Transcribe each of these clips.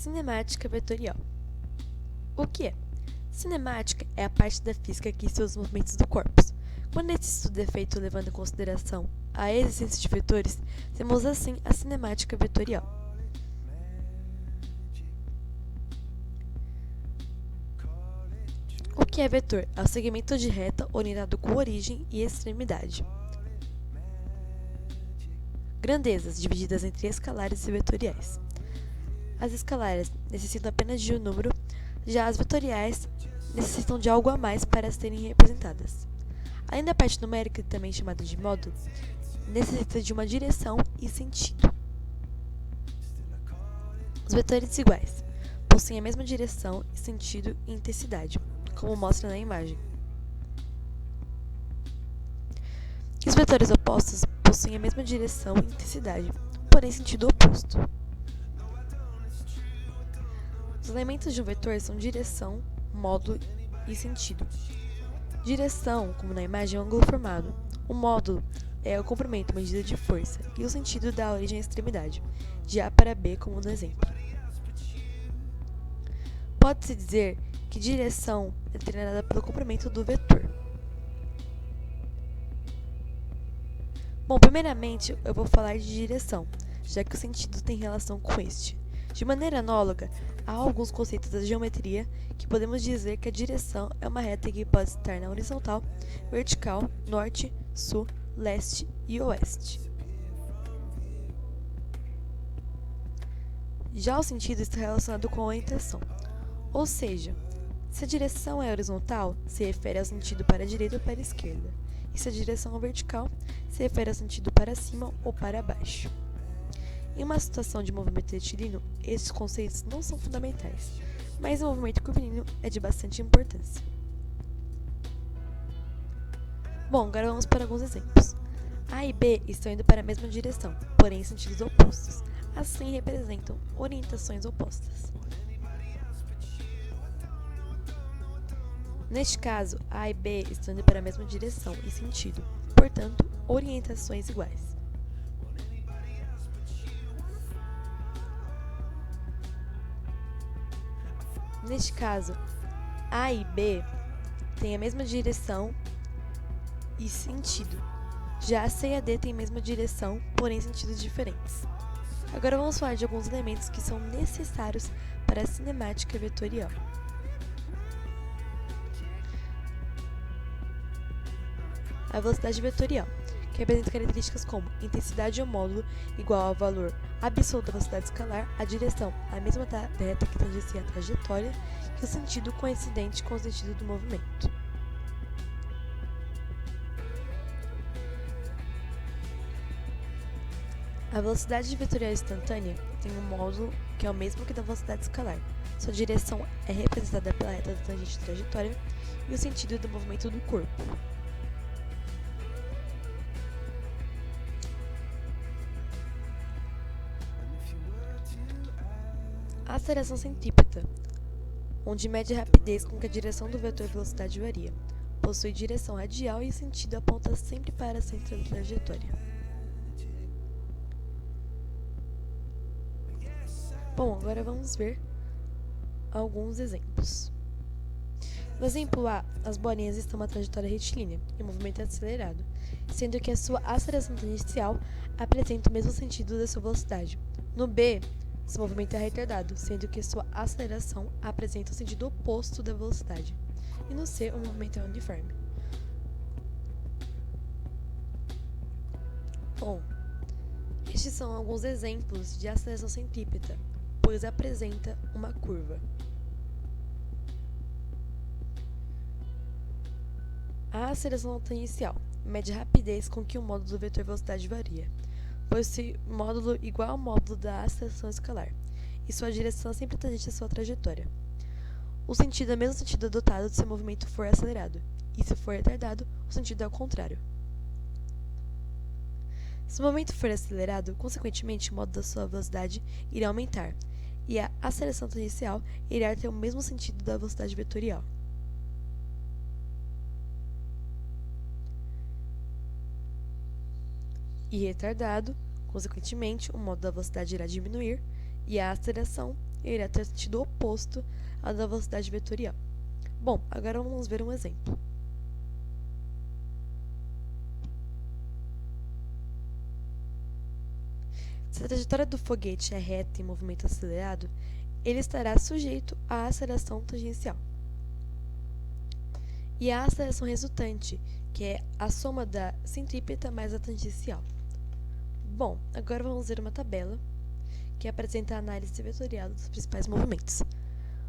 Cinemática vetorial. O que é? Cinemática é a parte da física que estuda os movimentos do corpo. Quando esse estudo é feito levando em consideração a existência de vetores, temos assim a cinemática vetorial. O que é vetor? É o segmento de reta orientado com origem e extremidade. Grandezas divididas entre escalares e vetoriais. As escalares necessitam apenas de um número, já as vetoriais necessitam de algo a mais para serem representadas. Além da parte numérica, também chamada de módulo, necessita de uma direção e sentido. Os vetores iguais possuem a mesma direção e sentido e intensidade, como mostra na imagem. E os vetores opostos possuem a mesma direção e intensidade, porém sentido oposto. Os elementos de um vetor são direção, módulo e sentido. Direção, como na imagem, é um ângulo formado. O módulo é o comprimento, medida de força, e o sentido dá origem à extremidade, de A para B, como no exemplo. Pode-se dizer que direção é determinada pelo comprimento do vetor. Bom, primeiramente eu vou falar de direção, já que o sentido tem relação com este. De maneira análoga, há alguns conceitos da geometria que podemos dizer que a direção é uma reta que pode estar na horizontal, vertical, norte, sul, leste e oeste. Já o sentido está relacionado com a orientação, ou seja, se a direção é horizontal, se refere ao sentido para a direita ou para a esquerda, e se a direção é vertical, se refere ao sentido para cima ou para baixo. Em uma situação de movimento retilíneo, estes conceitos não são fundamentais, mas o movimento curvilíneo é de bastante importância. Bom, agora vamos para alguns exemplos. A e B estão indo para a mesma direção, porém em sentidos opostos. Assim, representam orientações opostas. Neste caso, A e B estão indo para a mesma direção e sentido, portanto, orientações iguais. Neste caso, A e B têm a mesma direção e sentido. Já a C e a D têm a mesma direção, porém sentidos diferentes. Agora vamos falar de alguns elementos que são necessários para a cinemática vetorial. A velocidade vetorial, que apresenta características como intensidade ou módulo igual ao valor absoluto da velocidade escalar, a direção a mesma da reta que tangencia a trajetória e o sentido coincidente com o sentido do movimento. A velocidade vetorial instantânea tem um módulo que é o mesmo que da velocidade escalar. Sua direção é representada pela reta da tangente trajetória e o sentido do movimento do corpo. A aceleração centrípeta, onde mede a rapidez com que a direção do vetor velocidade varia. Possui direção radial e o sentido aponta sempre para o centro da trajetória. Bom, agora vamos ver alguns exemplos. No exemplo A, as bolinhas estão em uma trajetória retilínea e o movimento é acelerado, sendo que a sua aceleração tangencial apresenta o mesmo sentido da sua velocidade. No B, esse movimento é retardado, sendo que sua aceleração apresenta o sentido oposto da velocidade. E no C, o movimento é uniforme. Bom, estes são alguns exemplos de aceleração centrípeta, pois apresenta uma curva. A aceleração tangencial mede a rapidez com que o módulo do vetor velocidade varia. Possui módulo igual ao módulo da aceleração escalar, e sua direção é sempre tangente à sua trajetória. O sentido é o mesmo sentido adotado se o movimento for acelerado, e se for retardado, o sentido é o contrário. Se o movimento for acelerado, consequentemente, o módulo da sua velocidade irá aumentar, e a aceleração tangencial irá ter o mesmo sentido da velocidade vetorial. E retardado, consequentemente, o módulo da velocidade irá diminuir e a aceleração irá ter sentido oposto ao da velocidade vetorial. Bom, agora vamos ver um exemplo. Se a trajetória do foguete é reta em movimento acelerado, ele estará sujeito à aceleração tangencial. E a aceleração resultante, que é a soma da centrípeta mais a tangencial. Bom, agora vamos ver uma tabela que apresenta a análise vetorial dos principais movimentos.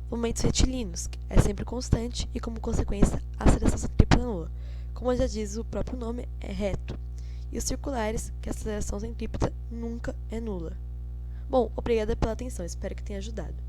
Movimentos retilíneos é sempre constante e, como consequência, a aceleração centrípeta nula. Como já diz o próprio nome, é reto. E os circulares, que a aceleração centrípeta nunca é nula. Bom, obrigada pela atenção, espero que tenha ajudado.